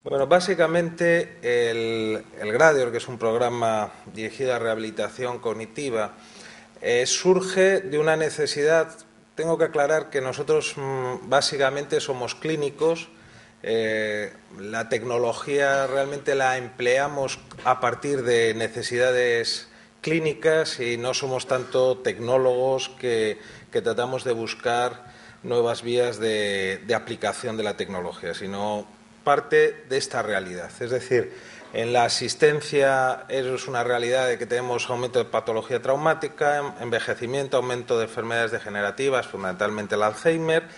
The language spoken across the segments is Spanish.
Bueno, básicamente el Gradior, que es un programa dirigido a rehabilitación cognitiva, surge de una necesidad. Tengo que aclarar que nosotros básicamente somos clínicos. La tecnología realmente la empleamos a partir de necesidades clínicas y no somos tanto tecnólogos que tratamos de buscar nuevas vías de aplicación de la tecnología, sino parte de esta realidad. Es decir, en la asistencia es una realidad de que tenemos aumento de patología traumática, envejecimiento, aumento de enfermedades degenerativas, fundamentalmente el Alzheimer.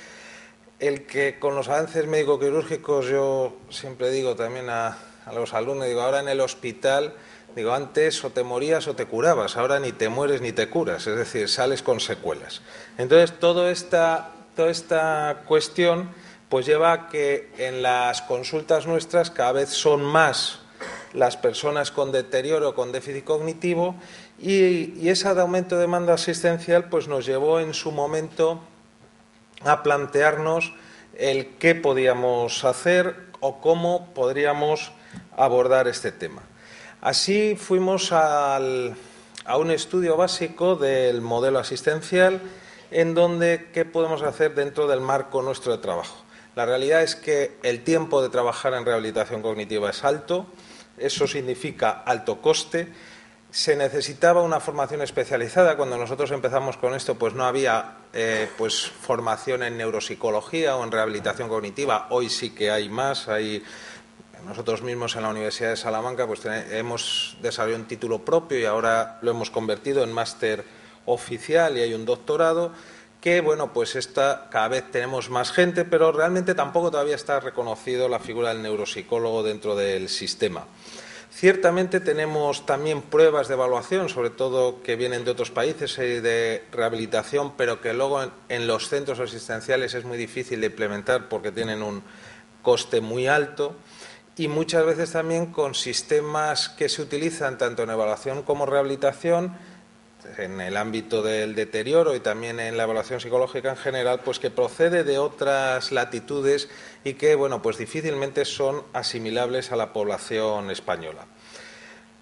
El que con los avances médico-quirúrgicos, yo siempre digo también a los alumnos, digo, ahora en el hospital, digo, antes o te morías o te curabas, ahora ni te mueres ni te curas, es decir, sales con secuelas. Entonces, toda esta cuestión pues lleva a que en las consultas nuestras cada vez son más las personas con deterioro, con déficit cognitivo, y ese aumento de demanda asistencial pues nos llevó en su momento a plantearnos el qué podíamos hacer o cómo podríamos abordar este tema. Así fuimos a un estudio básico del modelo asistencial, en donde qué podemos hacer dentro del marco nuestro de trabajo. La realidad es que el tiempo de trabajar en rehabilitación cognitiva es alto, eso significa alto coste. Se necesitaba una formación especializada. Cuando nosotros empezamos con esto, pues no había formación en neuropsicología o en rehabilitación cognitiva. Hoy sí que hay más. Nosotros mismos en la Universidad de Salamanca pues hemos desarrollado un título propio y ahora lo hemos convertido en máster oficial y hay un doctorado que, bueno, pues cada vez tenemos más gente, pero realmente tampoco todavía está reconocido la figura del neuropsicólogo dentro del sistema. Ciertamente tenemos también pruebas de evaluación, sobre todo que vienen de otros países de rehabilitación, pero que luego en los centros asistenciales es muy difícil de implementar porque tienen un coste muy alto, y muchas veces también con sistemas que se utilizan tanto en evaluación como rehabilitación, en el ámbito del deterioro y también en la evaluación psicológica en general, pues que procede de otras latitudes y que, bueno, pues difícilmente son asimilables a la población española.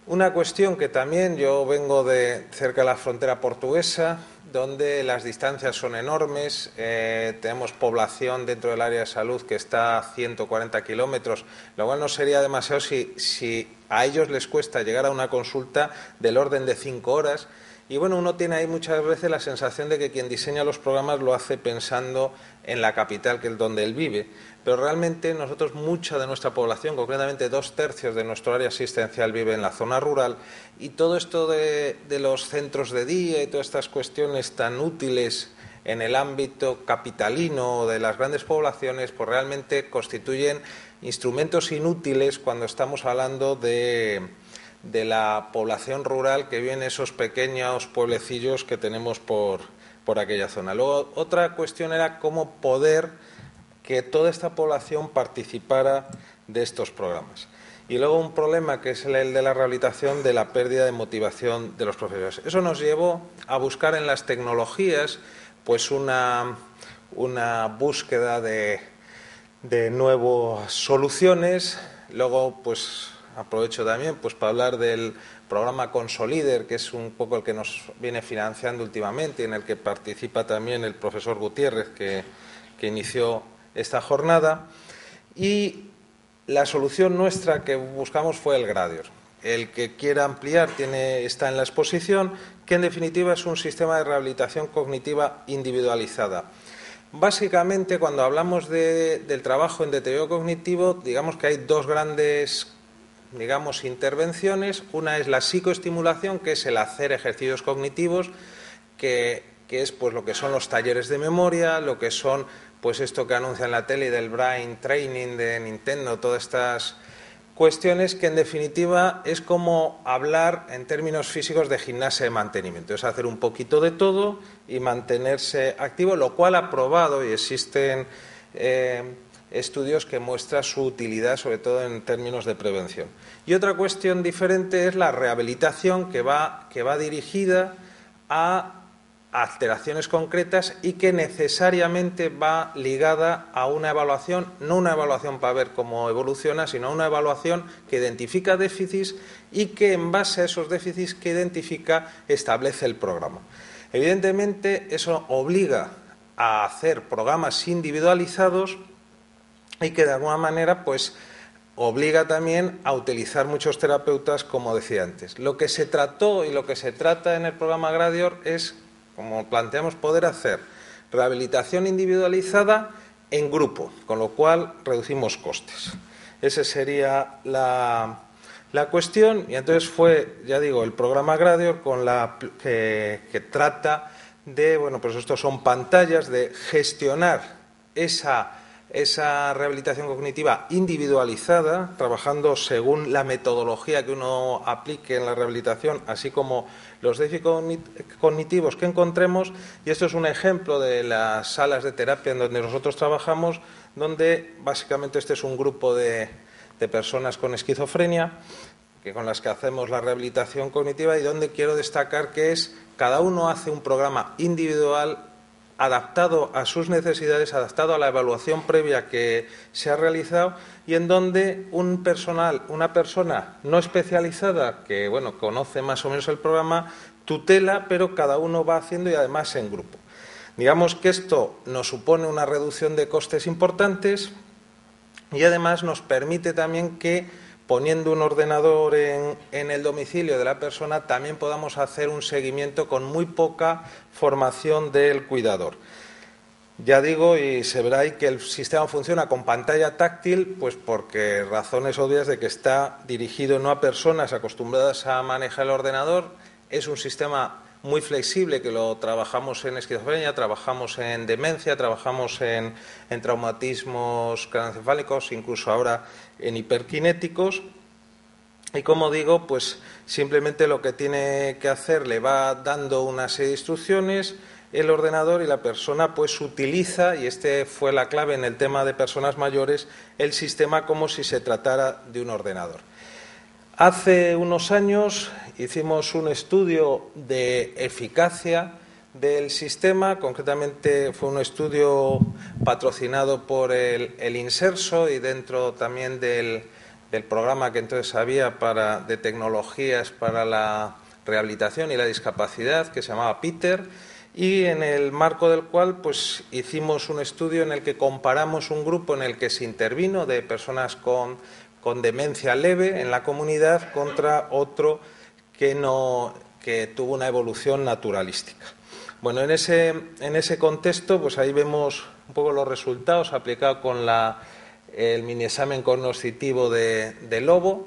Una cuestión que también, yo vengo de cerca de la frontera portuguesa, donde las distancias son enormes, tenemos población dentro del área de salud que está a 140 kilómetros, lo cual no sería demasiado si a ellos les cuesta llegar a una consulta del orden de 5 horas. Y bueno, uno tiene ahí muchas veces la sensación de que quien diseña los programas lo hace pensando en la capital, que es donde él vive. Pero realmente nosotros, mucha de nuestra población, concretamente 2/3 de nuestro área asistencial, vive en la zona rural, y todo esto de los centros de día y todas estas cuestiones tan útiles en el ámbito capitalino de las grandes poblaciones, pues realmente constituyen instrumentos inútiles cuando estamos hablando de la población rural que vive en esos pequeños pueblecillos que tenemos por aquella zona. Luego, otra cuestión era cómo poder que toda esta población participara de estos programas. Y luego un problema que es el de la rehabilitación, de la pérdida de motivación de los profesores. Eso nos llevó a buscar en las tecnologías pues una búsqueda de nuevas soluciones. Luego, pues aprovecho también pues para hablar del programa Consolider, que es un poco el que nos viene financiando últimamente y en el que participa también el profesor Gutiérrez, que inició esta jornada. Y la solución nuestra que buscamos fue el Gradior. El que quiera ampliar está en la exposición, que en definitiva es un sistema de rehabilitación cognitiva individualizada. Básicamente, cuando hablamos del trabajo en deterioro cognitivo, digamos que hay dos grandes intervenciones. Una es la psicoestimulación, que es el hacer ejercicios cognitivos, que es pues lo que son los talleres de memoria, lo que son pues esto que anuncia en la tele del Brain Training de Nintendo, todas estas cuestiones que en definitiva es como hablar en términos físicos de gimnasia de mantenimiento, es hacer un poquito de todo y mantenerse activo, lo cual ha probado y existen estudios que muestran su utilidad, sobre todo en términos de prevención. Y otra cuestión diferente es la rehabilitación, que va dirigida a alteraciones concretas y que necesariamente va ligada a una evaluación, no una evaluación para ver cómo evoluciona, sino una evaluación que identifica déficits y que en base a esos déficits que identifica establece el programa. Evidentemente, eso obliga a hacer programas individualizados y que de alguna manera pues obliga también a utilizar muchos terapeutas, como decía antes. Lo que se trató y lo que se trata en el programa Gradior es, como planteamos, poder hacer rehabilitación individualizada en grupo, con lo cual reducimos costes. Esa sería la cuestión, y entonces fue, ya digo, el programa Gradior que trata de, bueno, pues estos son pantallas de gestionar esa rehabilitación cognitiva individualizada, trabajando según la metodología que uno aplique en la rehabilitación, así como los déficits cognitivos que encontremos. Y esto es un ejemplo de las salas de terapia en donde nosotros trabajamos, donde básicamente este es un grupo de personas con esquizofrenia, con las que hacemos la rehabilitación cognitiva, y donde quiero destacar que cada uno hace un programa individual adaptado a sus necesidades, adaptado a la evaluación previa que se ha realizado, y en donde una persona no especializada, que bueno, conoce más o menos el programa, tutela, pero cada uno va haciendo y además en grupo. Digamos que esto nos supone una reducción de costes importantes y además nos permite también que, poniendo un ordenador en el domicilio de la persona, también podamos hacer un seguimiento con muy poca formación del cuidador. Ya digo, y se verá ahí que el sistema funciona con pantalla táctil, pues porque razones obvias de que está dirigido no a personas acostumbradas a manejar el ordenador. Es un sistema muy flexible, que lo trabajamos en esquizofrenia, trabajamos en demencia, trabajamos en traumatismos craneoencefálicos, incluso ahora en hiperkinéticos. Y como digo, pues simplemente lo que tiene que hacer, le va dando una serie de instrucciones el ordenador, y la persona pues utiliza, y este fue la clave en el tema de personas mayores, el sistema como si se tratara de un ordenador. Hace unos años hicimos un estudio de eficacia del sistema, concretamente fue un estudio patrocinado por el Inserso y dentro también del programa que entonces había de tecnologías para la rehabilitación y la discapacidad, que se llamaba Peter, y en el marco del cual pues hicimos un estudio en el que comparamos un grupo en el que se intervino de personas con demencia leve en la comunidad contra otro que tuvo una evolución naturalística. Bueno, en ese contexto, pues ahí vemos un poco los resultados aplicados con el mini examen cognoscitivo de Lobo,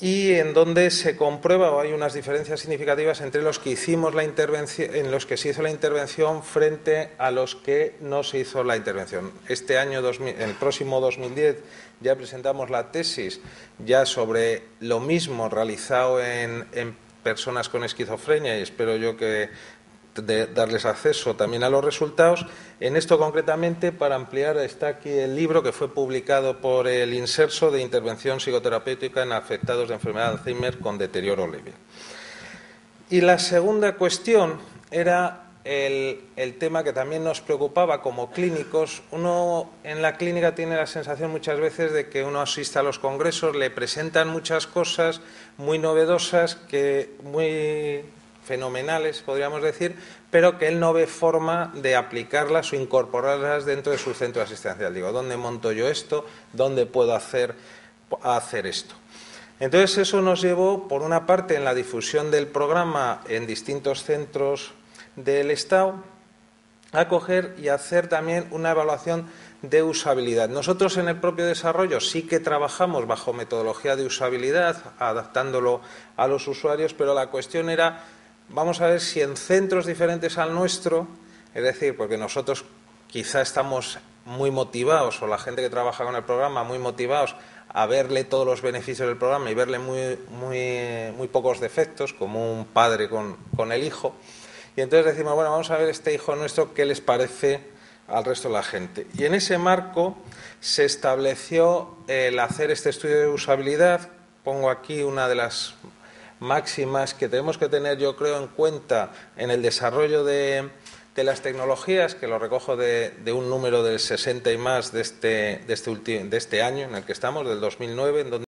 y en donde se comprueba, o hay unas diferencias significativas entre los que hicimos la intervención, en los que se hizo la intervención frente a los que no se hizo la intervención. Este año, el próximo 2010, ya presentamos la tesis ya sobre lo mismo realizado en personas con esquizofrenia, y espero yo darles acceso también a los resultados. En esto concretamente, para ampliar, está aquí el libro que fue publicado por el Inserso de intervención psicoterapéutica en afectados de enfermedad de Alzheimer con deterioro leve. Y la segunda cuestión era el tema que también nos preocupaba como clínicos. Uno en la clínica tiene la sensación muchas veces de que uno asiste a los congresos, le presentan muchas cosas muy novedosas, muy fenomenales, podríamos decir, pero que él no ve forma de aplicarlas o incorporarlas dentro de su centro asistencial. Digo, ¿dónde monto yo esto? ¿Dónde puedo hacer esto? Entonces eso nos llevó, por una parte, en la difusión del programa en distintos centros del Estado, a coger y hacer también una evaluación de usabilidad. Nosotros en el propio desarrollo sí que trabajamos bajo metodología de usabilidad, adaptándolo a los usuarios, pero la cuestión era, vamos a ver si en centros diferentes al nuestro, es decir, porque nosotros quizá estamos muy motivados, o la gente que trabaja con el programa muy motivados a verle todos los beneficios del programa y verle muy pocos defectos, como un padre con el hijo. Y entonces decimos, bueno, vamos a ver este hijo nuestro qué les parece al resto de la gente. Y en ese marco se estableció el hacer este estudio de usabilidad. Pongo aquí una de las máximas que tenemos que tener, yo creo, en cuenta en el desarrollo de las tecnologías, que lo recojo de un número del 60 y más de este año en el que estamos, del 2009, en donde